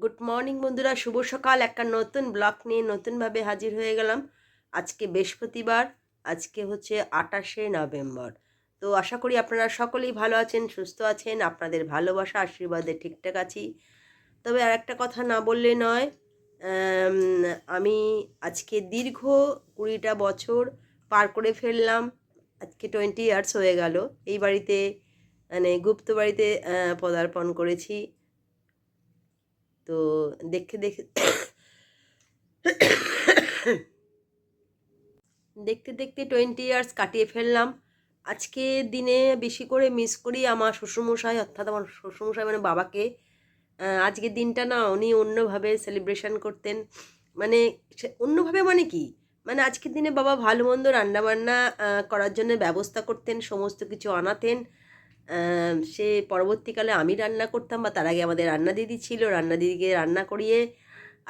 Good morning বন্ধুরা, শুভ সকাল। একটা নতুন ব্লগ নিয়ে নতুনভাবে হাজির হয়ে গেলাম। আজকে বৃহস্পতিবার, আজকে হচ্ছে 28শে নভেম্বর। তো আশা করি আপনারা সকলেই ভালো আছেন, সুস্থ আছেন, আপনাদের ভালোবাসা আশীর্বাদে ঠিকঠাক আছি। তবে আর একটা কথা না বললে নয়, আম, আমি আজকে দীর্ঘ 20টা বছর পার করে ফেললাম। আজকে 20 ইয়ার্স হয়ে গেল এই বাড়িতে, মানে গুপ্ত বাড়িতে পদার্পণ করেছি। তো দেখে দেখে দেখতে দেখতে 20 ইয়ার্স কাটিয়ে ফেললাম। আজকে দিনে বেশি করে মিস করি আমার শ্বশুরমশাই, অর্থাৎ আমার শ্বশুরমশাই মানে বাবাকে। আজকের দিনটা না উনি অন্যভাবে সেলিব্রেশন করতেন। মানে অন্যভাবে মানে কি, মানে আজকের দিনে বাবা ভালো মন্দ রান্নাবান্না করার জন্য ব্যবস্থা করতেন, সমস্ত কিছু আনাতেন। সে পরবর্তীকালে আমি রান্না করতাম বা তার আগে আমাদের রান্না দিদি ছিল, রান্না দিদিকে রান্না করিয়ে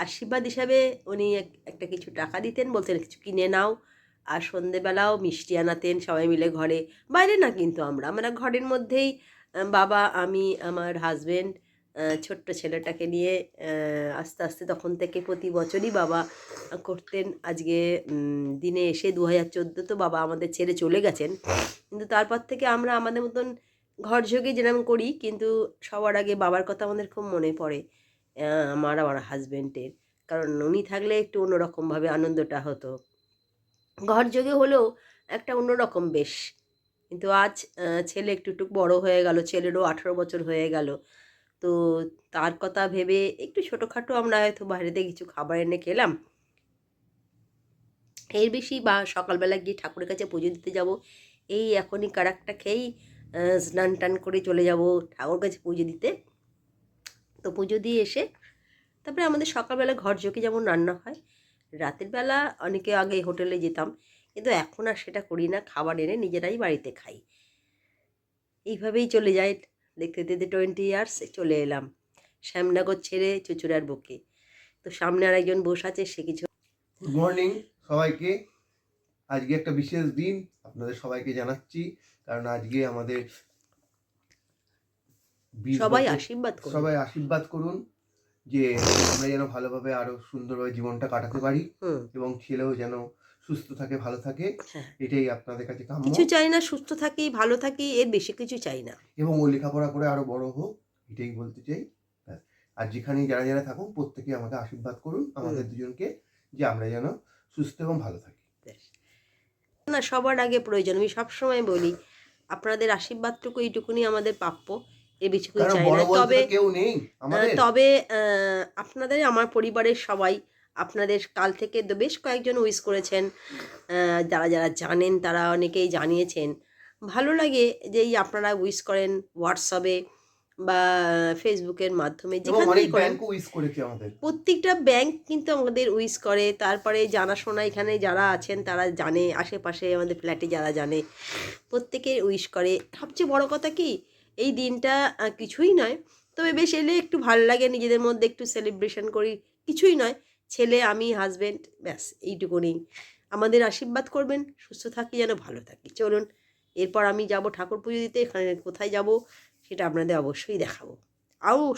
আশীর্বাদ হিসাবে উনি একটা কিছু টাকা দিতেন, বলতেন কিছু কিনে নাও। আর সন্ধেবেলাও মিষ্টি আনাতেন সবাই মিলে ঘরে, বাইরে না কিন্তু আমরা ঘরের মধ্যেই, বাবা, আমি, আমার হাজবেন্ড, ছোট্ট ছেলেটাকে নিয়ে আস্তে আস্তে তখন থেকে প্রতি বছরই বাবা করতেন। আজকে দিনে এসে 2014 তো বাবা আমাদের ছেড়ে চলে গেছেন, কিন্তু তারপর থেকে আমরা আমাদের মতন ঘর ঝুঁকে যেরকম করি, কিন্তু সবার আগে বাবার কথা আমাদের খুব মনে পড়ে, আমার হাজবেন্ডের। কারণ উনি থাকলে একটু অন্যরকমভাবে আনন্দটা হতো, ঘর যোগে হলেও একটা অন্যরকম বেশ। কিন্তু আজ ছেলে একটু একটু বড় হয়ে গেল, ছেলেরও 18 বছর হয়ে গেল। তো তার কথা ভেবে একটু ছোটোখাটো আমরা হয়তো বাইরেতে কিছু খাবার এনে খেলাম, এর বেশি বা সকালবেলা গিয়ে ঠাকুরের কাছে পুজো দিতে যাব, এই এখনই কারাকটা খেয়েই স্নান টান করে চলে যাব ঠাকুর কাছে পুজো দিতে। তো পুজো দিয়ে এসে তারপরে আমাদের সকালবেলা ঘর ঝুঁকে যেমন রান্না হয়, রাতের বেলা অনেকে আগে হোটেলে যেতাম, কিন্তু এখন আর সেটা করি না, খাবার এনে নিজেরাই বাড়িতে খাই। এইভাবেই চলে যায়। দেখতে দেখতে 20 ইয়ার্স চলে এলাম শ্যামনগর ছেড়ে চুচুড়ার বুকে। তো সামনে আর একজন বসে আছে, সে কিছু। গুড মর্নিং সবাইকে। আজকে একটা বিশেষ দিন আপনাদের সবাইকে জানাচ্ছি, কারণ আজকে আমাদের 20 সবাই বছর। আশীর্বাদ করুন। সবাই আশীর্বাদ করুন যে আমরা যেন ভালোভাবে আরো সুন্দরভাবে জীবনটা কাটাতে পারি এবং ছেলেও যেন সুস্থ থাকে, ভালো থাকে। হ্যাঁ, এটাই আপনাদের কাছে কাম্য। কিছু চাই না, সুস্থ থাকি, ভালো থাকি, এর বেশি কিছু চাই না। এবং ও লেখাপড়া করে আরো বড় হোক, এটাই বলতে চাই। ব্যাস। আর যেখানেই যারা যারা থাকুন প্রত্যেকে আমাকে আশীর্বাদ করুন আমাদের দুজনকে, যে আমরা যেন সুস্থ এবং ভালো থাকি। ব্যাস। না, সবার আগে প্রয়োজন, আমি সবসময় বলি আপনাদের আশীর্বাদটুকু এইটুকুনি আমাদের প্রাপ্য, এর বেশি কিছু কারণ চাই না। বড় বলতে তবে তো কেউ নেই আমাদের। তবে আপনাদের, আমার পরিবারের সবাই আপনাদের কাল থেকে বেশ কয়েকজন উইশ করেছেন, যারা যারা জানেন তারা অনেকেই জানিয়েছেন। ভালো লাগে যে এই আপনারা উইশ করেন হোয়াটসঅ্যাপে বা ফেসবুকের মাধ্যমে, এবং যেখান অনেক থেকেই করেন। ব্যাংকও উইশ করেছে আমাদের। প্রত্যেকটা ব্যাংক কিন্তু আমাদের উইশ করে। তারপরে জানাশোনা এখানে যারা আছেন তারা জানে, আশেপাশে আমাদের ফ্ল্যাটে যারা জানে প্রত্যেকে উইশ করে। সবচেয়ে বড় কথা কি, এই দিনটা কিছুই নয়, তবে বেশ এলে একটু ভালো লাগে, নিজেদের মধ্যে একটু সেলিব্রেশন করি। কিছুই নয়, ছেলে, আমি, হাজব্যান্ড, ব্যাস এইটুকুনি। আমাদের আশীর্বাদ করবেন, সুস্থ থাকি, যেন ভালো থাকি। চলুন, এরপর আমি যাব ঠাকুর পুজো দিতে। এখানে কোথায় যাব সেটা আপনাদের অবশ্যই দেখাবো।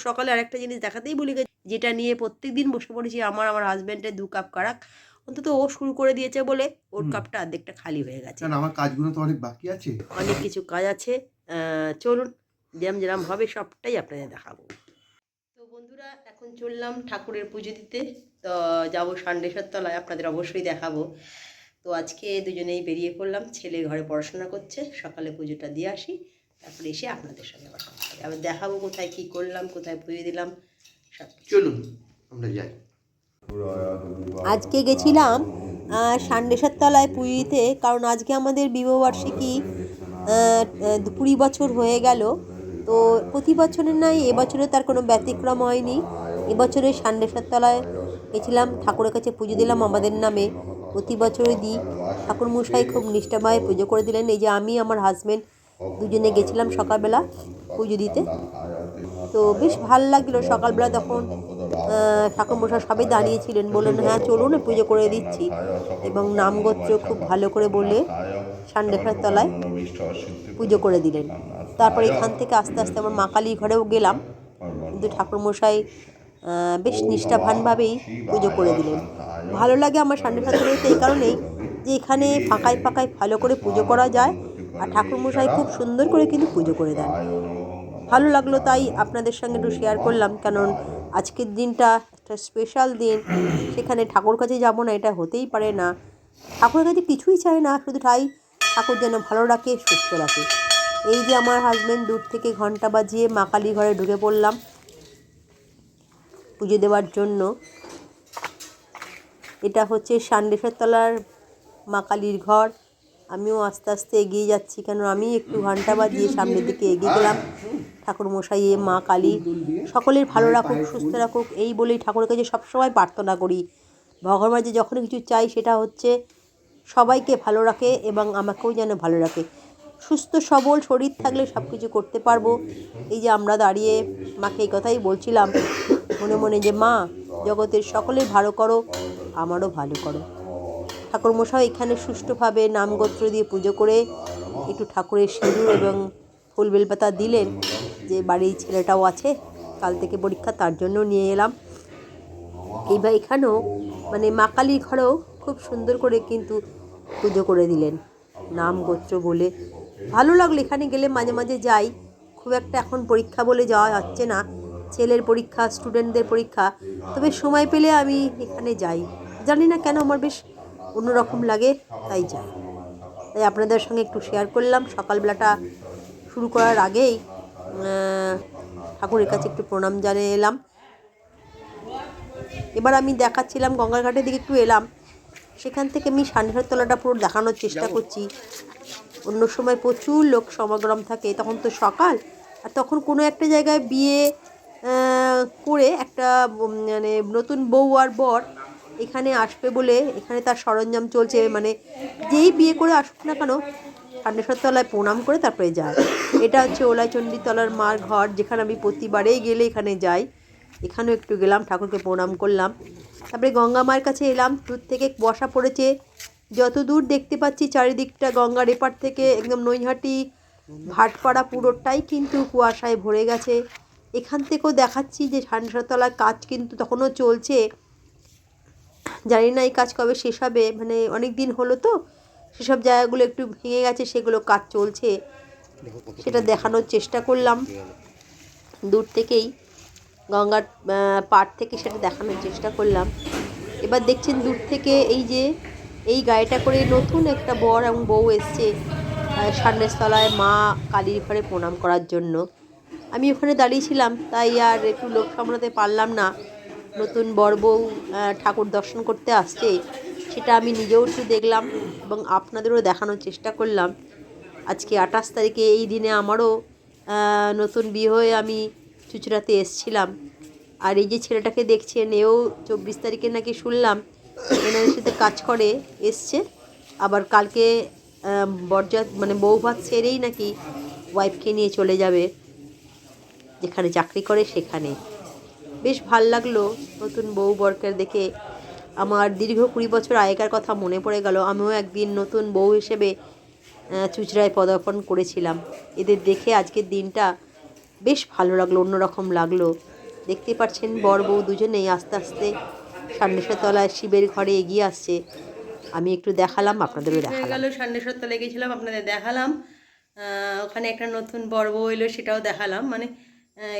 সকালে আরেকটা জিনিস দেখাতেই ভুলে গেছি, যেটা নিয়ে প্রত্যেক দিন বসে পড়েছি, আমার হাজব্যান্ডের 2 কাপ কারাক। অন্তত ও শুরু করে দিয়েছে বলে ওর কাপটা অর্ধেকটা খালি হয়ে গেছে। কারণ আমার কাজগুলো তো অনেক বাকি আছে, অনেক কিছু কাজ আছে। চলুন, যেরম যেরম হবে সবটাই আপনাদের দেখাবো। তো বন্ধুরা, এখন চললাম ঠাকুরের পুজো দিতে। তো যাবো সান্ডেশ্বর তলায়, আপনাদের অবশ্যই দেখাবো। তো আজকে দুজনেই বেরিয়ে পড়লাম, ছেলে ঘরে পড়াশোনা করছে, সকালে পুজোটা দিয়ে আসি, তারপরে এসে আপনাদের সঙ্গে আবার কথা হবে, আবার দেখাবো কোথায় কী করলাম, কোথায় পুজো দিলাম সব। চলুন আমরা যাই। আজকে গেছিলাম সান্ডেশ্বর তলায় পুজো দিতে, কারণ আজকে আমাদের বিবাহবার্ষিকী। 20 বছর হয়ে গেল। তো প্রতি বছরের নয়, এবছরে তার কোনো ব্যতিক্রম হয়নি। এবছরে সান্ডেশ্বর তলায় গেছিলাম, ঠাকুরের কাছে পুজো দিলাম আমাদের নামে। প্রতি বছরই দিই। ঠাকুরমশাই খুব নিষ্ঠাভাবে পুজো করে দিলেন। এই যে আমি, আমার হাজব্যান্ড দুজনে গেছিলাম সকালবেলা পুজো দিতে। তো বেশ ভাল লাগলো সকালবেলা, তখন ঠাকুরমশাই সবাই দাঁড়িয়েছিলেন, বললেন হ্যাঁ চলুন পুজো করে দিচ্ছি, এবং নামগোত্র খুব ভালো করে বলে সান্ডেশ্বর তলায় পুজো করে দিলেন। তারপর এখান থেকে আস্তে আস্তে আমার মা কালীর ঘরেও গেলাম, কিন্তু ঠাকুরমশাই বেশ নিষ্ঠাবানভাবেই পুজো করে দিলেন। ভালো লাগে আমার সান্নেশ্বর তলাতে এই কারণেই যে এখানে ফাঁকায় ফাঁকায় ভালো করে পুজো করা যায়, আর ঠাকুরমশাই খুব সুন্দর করে কিন্তু পুজো করে দেন। ভালো লাগলো, তাই আপনাদের সঙ্গে একটু শেয়ার করলাম। কারণ আজকের দিনটা একটা স্পেশাল দিন, সেখানে ঠাকুর কাছে যাব না এটা হতেই পারে না। ঠাকুরের কাছে কিছুই চাই না, শুধু তাই ঠাকুর যেন ভালো রাখে, সুস্থ রাখে। এই যে আমার হাজব্যান্ড দূর থেকে ঘন্টা বাজিয়ে মা কালী ঘরে ঢুকে পড়লাম পুজো দেওয়ার জন্য। এটা হচ্ছে সান্নেশ্বর তলার মা কালীর ঘর। আমিও আস্তে আস্তে এগিয়ে যাচ্ছি, কেন আমি একটু ঘন্টা বাজিয়ে সামনের দিকে এগিয়ে গেলাম। ঠাকুর মশাই, মা কালী সকলের ভালো রাখুক, সুস্থ রাখুক, এই বলেই ঠাকুরের কাছে সবসময় প্রার্থনা করি। ভগবান যে যখন কিছু চাই সেটা হচ্ছে সবাইকে ভালো রাখে এবং আমাকেও যেন ভালো রাখে। সুস্থ সবল শরীর থাকলে সব কিছু করতে পারবো। এই যে আমরা দাঁড়িয়ে মাকে এই কথাই বলছিলাম মনে মনে, যে মা জগতের সকলের ভালো করো, আমারও ভালো করো। ঠাকুরমশাই এখানে সুষ্ঠুভাবে নামগোত্র দিয়ে পুজো করে একটু ঠাকুরের সিঁদুর এবং ফুল বেলপাতা দিলেন। যে বাড়ির ছেলেটাও আছে, কাল থেকে পরীক্ষা, তার জন্য নিয়ে এলাম। এইবার এখানেও মানে মা কালীর ঘরেও খুব সুন্দর করে কিন্তু পুজো করে দিলেন নাম গোত্র বলে। ভালো লাগলো, এখানে গেলে মাঝে মাঝে যাই। খুব একটা এখন পরীক্ষা বলে যাওয়া যাচ্ছে না, ছেলের পরীক্ষা, স্টুডেন্টদের পরীক্ষা, তবে সময় পেলে আমি এখানে যাই। জানি না কেন আমার বেশ অন্যরকম লাগে, তাই যাই। তাই আপনাদের সঙ্গে একটু শেয়ার করলাম। সকালবেলাটা শুরু করার আগেই ঠাকুরের কাছে একটু প্রণাম জানিয়ে এলাম। এবার আমি দেখাচ্ছিলাম গঙ্গার ঘাটের দিকে একটু এলাম, সেখান থেকে আমি সান্নেশ্বর তলাটা পুরো দেখানোর চেষ্টা করছি। অন্য সময় প্রচুর লোক সমাগম থাকে, তখন তো সকাল, আর তখন কোনো একটা জায়গায় বিয়ে করে একটা মানে নতুন বউ আর বর এখানে আসবে বলে এখানে তার সরঞ্জাম চলছে। মানে যেই বিয়ে করে আসুক না কেন সান্নেশ্বর তলায় প্রণাম করে তারপরে যায়। এটা হচ্ছে ওলাইচণ্ডী তলার মার ঘর, যেখানে আমি প্রতিবারেই গেলে এখানে যাই। এখানেও একটু গেলাম, ঠাকুরকে প্রণাম করলাম, তারপরে গঙ্গা মায়ের কাছে এলাম। দূর থেকে বর্ষা পড়েছে, যত দূর দেখতে পাচ্ছি চারিদিকটা গঙ্গার এপার থেকে একদম নৈহাটি ভাটপাড়া পুরোটাই কিন্তু কুয়াশায় ভরে গেছে। এখান থেকেও দেখাচ্ছি যে সান্নেশ্বর তলার কাজ কিন্তু তখনও চলছে। জানি না এই কাজ কবে শেষ হবে, মানে অনেক দিন হলো তো, সেসব জায়গাগুলো একটু ভেঙে গেছে, সেগুলো কাজ চলছে, সেটা দেখানোর চেষ্টা করলাম দূর থেকেই, গঙ্গার পাড় থেকে সেটা দেখানোর চেষ্টা করলাম। এবার দেখছেন দূর থেকে এই যে এই গাড়িটা করে নতুন একটা বর এবং বউ এসছে সান্নেশ্বর তলায় মা কালীর ঘরে প্রণাম করার জন্য। আমি ওখানে দাঁড়িয়েছিলাম, তাই আর একটু লোক সামলাতে পারলাম না। নতুন বর বউ ঠাকুর দর্শন করতে আসছে, সেটা আমি নিজেও একটু দেখলাম এবং আপনাদেরও দেখানোর চেষ্টা করলাম। আজকে 28 তারিখে, এই দিনে আমারও নতুন বিয়ে হয়ে আমি চুঁচুড়াতে এসছিলাম। আর এই যে ছেলেটাকে দেখছেন, এও 24 তারিখে নাকি শুনলাম এনাদের সাথে কাজ করে এসছে। আবার কালকে বরযাত মানে বউ ভাত সেরেই নাকি ওয়াইফকে নিয়ে চলে যাবে যেখানে চাকরি করে সেখানে। বেশ ভাল লাগলো নতুন বউ বরকে দেখে। আমার দীর্ঘ 20 বছর আগেকার কথা মনে পড়ে গেল। আমিও একদিন নতুন বউ হিসেবে চুঁচুড়ায় পদার্পণ করেছিলাম। এদের দেখে আজকের দিনটা বেশ ভালো লাগলো, অন্যরকম লাগলো। দেখতে পাচ্ছেন বর বউ দুজনেই আস্তে আস্তে সান্নেশ্বর তলায় শিবের ঘরে এগিয়ে আসছে। আমি একটু দেখালাম, আপনাদেরও দেখালাম। গেল সান্নেশ্বর তলায় গিয়েছিলাম, আপনাদের দেখালাম। ওখানে একটা নতুন বর বউ এলো, সেটাও দেখালাম। মানে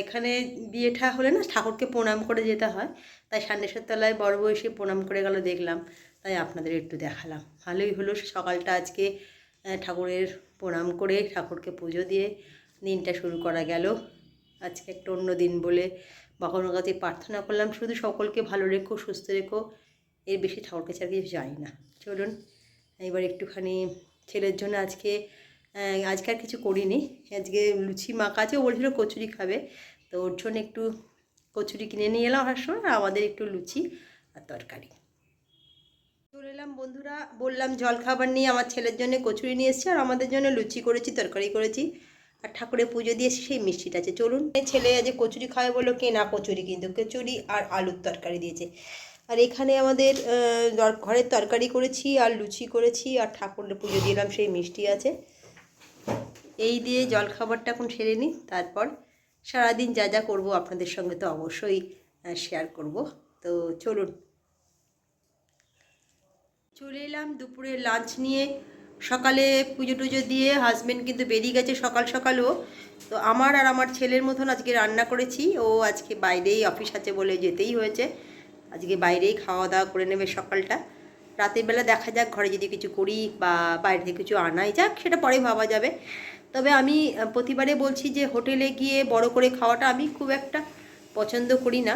এখানে বিয়েটা হলে না ঠাকুরকে প্রণাম করে যেতে হয়, তাই সান্নেশ্বর তলায় বর বউ এসে প্রণাম করে গেল দেখলাম, তাই আপনাদের একটু দেখালাম। ভালোই হলো সকালটা আজকে ঠাকুরের প্রণাম করে ঠাকুরকে পুজো দিয়ে দিনটা শুরু করা গেল। আজকে একটা অন্য দিন বলে ভগবানের কাছে প্রার্থনা করলাম, শুধু সকলকে ভালো রেখো, সুস্থ রেখো, এর বেশি ঠাকুর কাছে আর কিছু যাই না। চলুন এবার একটুখানি ছেলের জন্য আজকে আর কিছু করিনি। আজকে লুচি মাখা আছে, ও বলছিল কচুরি খাবে, তো ওর জন্য একটু কচুরি কিনে নিয়ে এলাম আসার সময়, আর আমাদের একটু লুচি আর তরকারি। চলে এলাম বন্ধুরা, বললাম জল খাবার নিয়ে, আমার ছেলের জন্য কচুরি নিয়ে এসেছি আর আমাদের জন্য লুচি করেছি, তরকারি করেছি, আর ঠাকুরের পুজো দিয়েছি, সেই মিষ্টিটা আছে। চলুন, ছেলে আজ কচুরি খাবে বললো, কে না কচুরি, কিন্তু কচুরি আর আলুর তরকারি দিয়েছে। আর এখানে আমাদের ঘরের তরকারি করেছি আর লুচি করেছি আর ঠাকুরের পুজো দিলাম, সেই মিষ্টি আছে। এই দিয়ে জল খাবারটা এখন সেরে নিই, তারপর সারাদিন যা যা করবো আপনাদের সঙ্গে তো অবশ্যই শেয়ার করব। তো চলুন, চলে এলাম দুপুরে লাঞ্চ নিয়ে। সকালে পুজো টুজো দিয়ে হাজব্যান্ড কিন্তু বেরিয়ে গেছে সকাল সকালও। তো আমার আর আমার ছেলের মতন আজকে রান্না করেছি। ও আজকে বাইরেই অফিস আছে বলে যেতেই হয়েছে, আজকে বাইরেই খাওয়া দাওয়া করে নেবে সকালটা। রাতের বেলা দেখা যাক, ঘরে যদি কিছু করি বা বাইরে থেকে কিছু আনাই যাক, সেটা পরে ভাবা যাবে। তবে আমি প্রতিবারে বলছি যে হোটেলে গিয়ে বড় করে খাওয়াটা আমি খুব একটা পছন্দ করি না।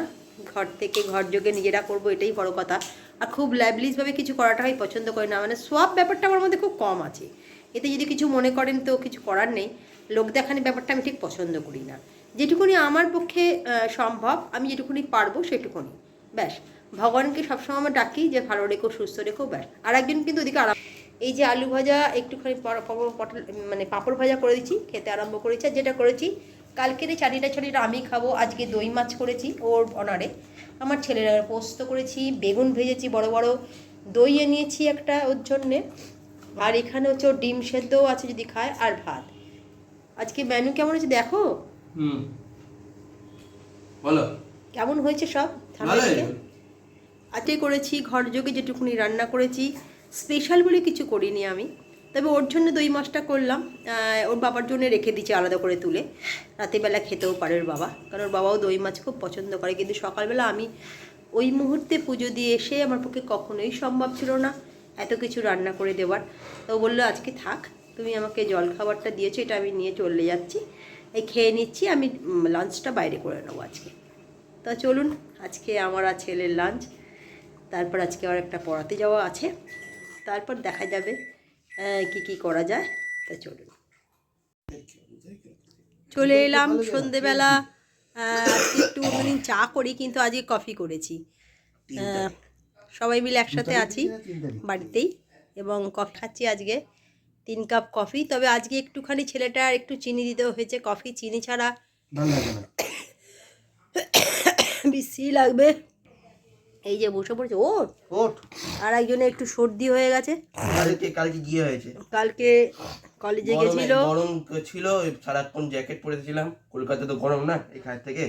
ঘর থেকে ঘর যোগে নিজেরা করবো, এটাই বড় কথা। আর খুব ল্যাবলিশভাবে কিছু করাটা আমি পছন্দ করি না, মানে সোয়াব ব্যাপারটা আমার মধ্যে খুব কম আছে। এতে যদি কিছু মনে করেন তো কিছু করার নেই। লোক দেখানোর ব্যাপারটা আমি ঠিক পছন্দ করি না। যেটুকুনি আমার পক্ষে সম্ভব, আমি যেটুকুনি পারবো সেটুকুনি, ব্যাস। ভগবানকে সবসময় আমরা ডাকি যে ভালো রেখো, সুস্থ রেখো, ব্যাস। আর একজন কিন্তু ওদিকে আরাম। এই যে আলু ভাজা, একটুখানি পটল মানে পাঁপড় ভাজা করে দিচ্ছি, খেতে আরম্ভ করেছি। আর যেটা করেছি কালকের এই চাটনিটা আমি খাবো, আজকে দই মাছ করেছি ওর অনারে। আমার ছেলেরা পোস্ত করেছি, বেগুন ভেজেছি বড় বড়, দই নিয়েছি একটা ওর জন্যে। আর এখানে হচ্ছে ওর ডিম সেদ্ধও আছে যদি খায়, আর ভাত। আজকে মেনু কেমন হয়েছে দেখো। বলো কেমন হয়েছে সব ঠান্ডা থেকে। আজকে করেছি ঘর যোগে যেটুকুনি রান্না করেছি, স্পেশাল বলে কিছু করিনি আমি। তবে ওর জন্য দই মাছটা করলাম, ওর বাবার জন্য রেখে দিচ্ছি আলাদা করে তুলে, রাতেরবেলা খেতেও পারে ওর বাবা, কারণ ওর বাবাও দই মাছ খুব পছন্দ করে। কিন্তু সকালবেলা আমি ওই মুহূর্তে পুজো দিয়ে এসে আমার পক্ষে কখনোই সম্ভব ছিল না এত কিছু রান্না করে দেওয়ার। তো বললো আজকে থাক, তুমি আমাকে জল খাবারটা দিয়েছো, এটা আমি নিয়ে চলে যাচ্ছি, এই খেয়ে নিচ্ছি, আমি লাঞ্চটা বাইরে করে নেবো আজকে। তা চলুন, আজকে আমার আর ছেলের লাঞ্চ, তারপর আজকে আর একটা পড়াতে যাওয়া আছে, তারপর দেখা যাবে কি কি করা যায়। তা চলুন, চলে এলাম সন্ধেবেলা। আজকে একটু অন্যদিন চা করি, কিন্তু আজকে কফি করেছি। সবাই মিলে একসাথে আছি বাড়িতেই, এবং কফি খাচ্ছি আজকে 3 কাপ কফি। তবে আজকে একটুখানি ছেলেটা একটু চিনি দিতেও হয়েছে, কফি চিনি ছাড়া বিশ্রী লাগবে। এই যে বসে পড়েছে ওঠ ওঠ। আর একজনের একটু সর্দি হয়ে গেছে, কালকে গিয়ে হয়েছে। কালকে কলেজে গেছিল, গরম ছিল, সারাক্ষণ জ্যাকেট পরেছিলাম, কলকাতা তো গরম না এখান থেকে।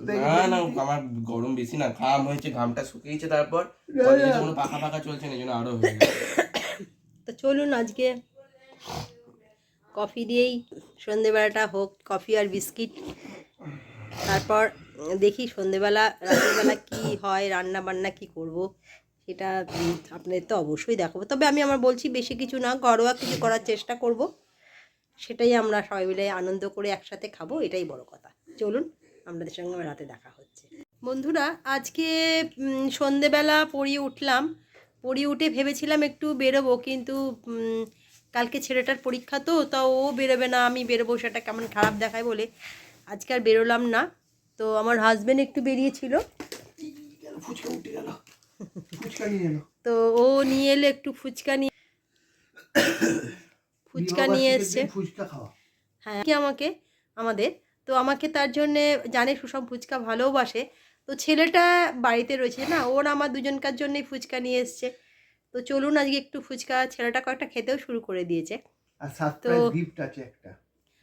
না না, আমার গরম বেশি না, ঘাম হয়েছে, ঘামটা শুকিয়েছে, তারপর কলেজে কোনো পাখা পাখা চলছে না, এই জন্য আরো হয়ে গেছে। তো চলুন আজকে কফি দিয়েই সন্ধেবেলাটা হোক, কফি আর বিস্কিট। তারপর দেখি সন্ধেবেলা রাত্রিবেলা কি হয়, রান্না বান্না কি করব সেটা আপনাদের তো অবশ্যই দেখাবো। তবে আমি আমার বলছি বেশি কিছু না, ঘরোয়া কিছু করার চেষ্টা করব, সেটাই আমরা সবাই মিলে আনন্দ করে একসাথে খাবো, এটাই বড় কথা। চলুন, আপনাদের সঙ্গে আমার রাতে দেখা হচ্ছে। বন্ধুরা, আজকে সন্ধেবেলা পড়িয়ে উঠলাম, পড়িয়ে উঠে ভেবেছিলাম একটু বেরোবো, কিন্তু কালকে ছেলেটার পরীক্ষা, তো তা ও বেরোবে না, আমি বেরোবো, সেটা কেমন খারাপ দেখায় বলে আজকে আর বেরোলাম না। তো আমার হাজব্যান্ড একটু বেরিয়েছিল, তো ও নিয়ে এলো একটু ফুচকা নিয়ে এসছে। হ্যাঁ, কি আমাকে তার জন্যে, জানে সুষম ফুচকা ভালোবাসে, তো ছেলেটা বাড়িতে রয়েছে না, ওর আমার দুজনকার জন্যই ফুচকা নিয়ে এসছে। তো চলুন আজকে একটু ফুচকা, ছেলেটা কয়েকটা খেতেও শুরু করে দিয়েছে। আর সারপ্রাইজ গিফট আছে একটা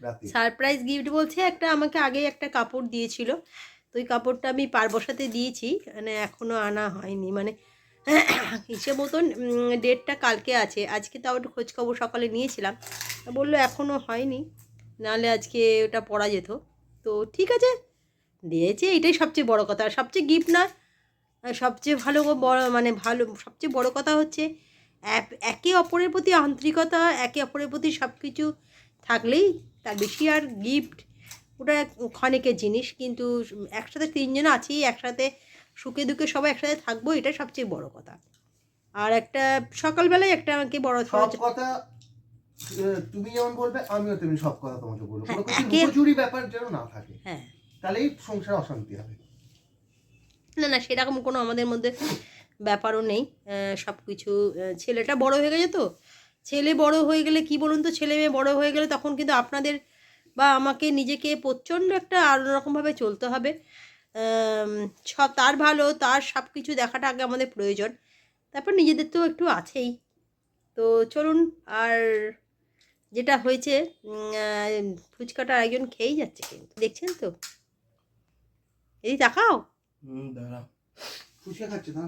রাতে। সারপ্রাইজ গিফট বলছে একটা, আমাকে আগে একটা কাপড় দিয়েছিল, তো ওই কাপড়টা আমি পার বসাতে দিয়েছি, মানে এখনও আনা হয়নি, মানে হিসেব মতন ডেটটা কালকে আছে। আজকে তাও একটু খোঁজখবর সকালে নিয়েছিলাম, বললো এখনও হয়নি, নাহলে আজকে ওটা পরা যেত। তো ঠিক আছে, দিয়েছে, এটাই সবচেয়ে বড় কথা। আর সবচেয়ে গিফট না, সবচেয়ে ভালো মানে সবচেয়ে বড় কথা হচ্ছে একে অপরের প্রতি আন্তরিকতা, একে অপরের প্রতি সব কিছু থাকলেই, তার বেশি আর গিফট ওটা ক্ষণিকের জিনিস। কিন্তু একসাথে 3 জন আছি, একসাথে সুখে দুঃখে সবাই একসাথে থাকবো, এটা সবচেয়ে বড় কথা। আর একটা সকালবেলায় একটা আমাকে বড় সব কথা তুমি যেমন বলবে আমিও তেমনি সব কথা তোমাকে বলবো, হ্যাঁ, কোনো কিছু লুকোচুরি ব্যাপার যেন না থাকে, হ্যাঁ, তাহলেই সংসারে অশান্তি হবে। না সেরকম কোনো আমাদের মধ্যে ব্যাপারও নেই। সব কিছু, ছেলেটা বড় হয়ে গেছে, তো ছেলে বড় হয়ে গেলে কি বলুন তো, ছেলে মেয়ে বড় হয়ে গেলে তখন কিন্তু আপনাদের বা আমাকে নিজেকে প্রচণ্ড একটা অন্যরকমভাবে চলতে হবে। সব তার ভালো, তার সব কিছু দেখাটা আগে আমাদের প্রয়োজন, তারপর নিজেদের তো একটু আছেই। তো চলুন, আর যেটা হয়েছে ফুচকাটা একজন খেয়েই যাচ্ছে, কিন্তু দেখছেন তো এই দেখাও, দাঁড়া ফুচকা খাচ্ছে না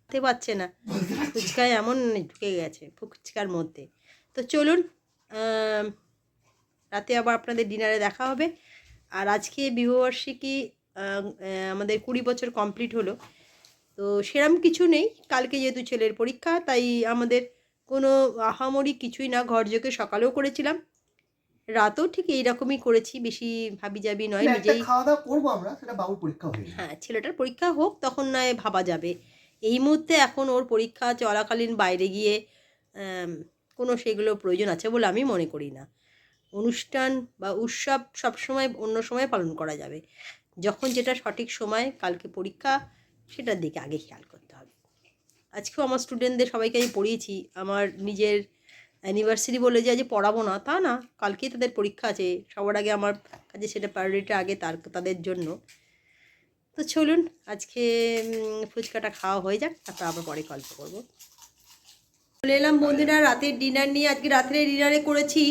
খেতে পারছে না, ফুচকায় এমন ঢুকে গেছে ফুচকার মধ্যে। তো চলুন, রাতে আবার আপনাদের ডিনারে দেখা হবে। আর আজকে বিবাহবার্ষিকী, আমাদের 20 বছর কমপ্লিট হলো। তো সেরম কিছু নেই, কালকে যেহেতু ছেলের পরীক্ষা, তাই আমাদের কোনো আহামরি কিছুই না। ঘরযোগে সকালেও করেছিলাম, রাতেও ঠিক এইরকমই করেছি, বেশি হাবিজাবি নয়। একটা নিজেই, খাওয়া দাওয়া করবো আমরা, সেটা বাবুর পরীক্ষা হয়ে যাবে। হ্যাঁ, ছেলেটার পরীক্ষা হোক তখন নয় ভাবা যাবে। এই মুহূর্তে এখন ওর পরীক্ষা চলাকালীন বাইরে গিয়ে কোনো সেগুলো প্রয়োজন আছে বলে আমি মনে করি না। অনুষ্ঠান বা উৎসব সবসময় অন্য সময় পালন করা যাবে, যখন যেটা সঠিক সময়, কালকে পরীক্ষা, সেটার দিকে আগে খেয়াল করতে হবে। আজকেও আমার স্টুডেন্টদের সবাইকে আমি পড়িয়েছি। আমার নিজের অ্যানিভার্সারি বলে যে আজ পড়াবো না তা না, কালকেই তাদের পরীক্ষা আছে, সবার আগে আমার কাছে সেটা প্রায়োরিটি আগে তাদের জন্য। তো চলুন, আজকে ফুচকাটা খাওয়া হয়ে যাক, তারপর আবার পরে গল্প করবো। চলে এলাম বন্ধুরা রাতের ডিনার নিয়ে। আজকে রাত্রে ডিনারে করেছি,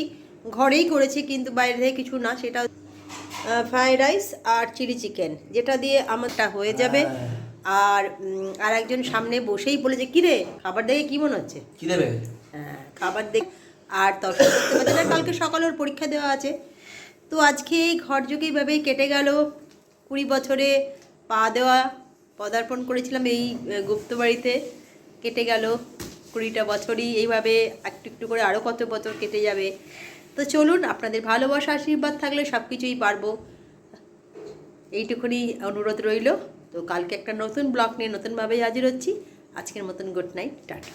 ঘরেই করেছি, কিন্তু বাইরে থেকে কিছু না। সেটা ফ্রাইড রাইস আর চিলি চিকেন, যেটা দিয়ে আমারটা হয়ে যাবে। আর একজন সামনে বসেই বলেছে, কিরে খাবার দেখে কী মনে হচ্ছে? কি দেবে? হ্যাঁ, খাবার দেখ। আর তরকারি করতে পারছে না, কালকে সকালে ওর পরীক্ষা দেওয়া আছে। তো আজকে ঘরযোগে এইভাবেই কেটে গেল। 20 বছরে পা দেওয়া, পদার্পণ করেছিলাম এই গুপ্ত বাড়িতে, কেটে গেল 20টা বছরই এইভাবে, একটু একটু করে আরও কত বছর কেটে যাবে। তো চলুন, আপনাদের ভালোবাসা আশীর্বাদ থাকলে সব কিছুই পারবো, এইটুকুনি অনুরোধ রইল। তো কালকে একটা নতুন ব্লগ নিয়ে নতুনভাবে হাজির হচ্ছি। আজকের মতন গুড নাইট, টাটা।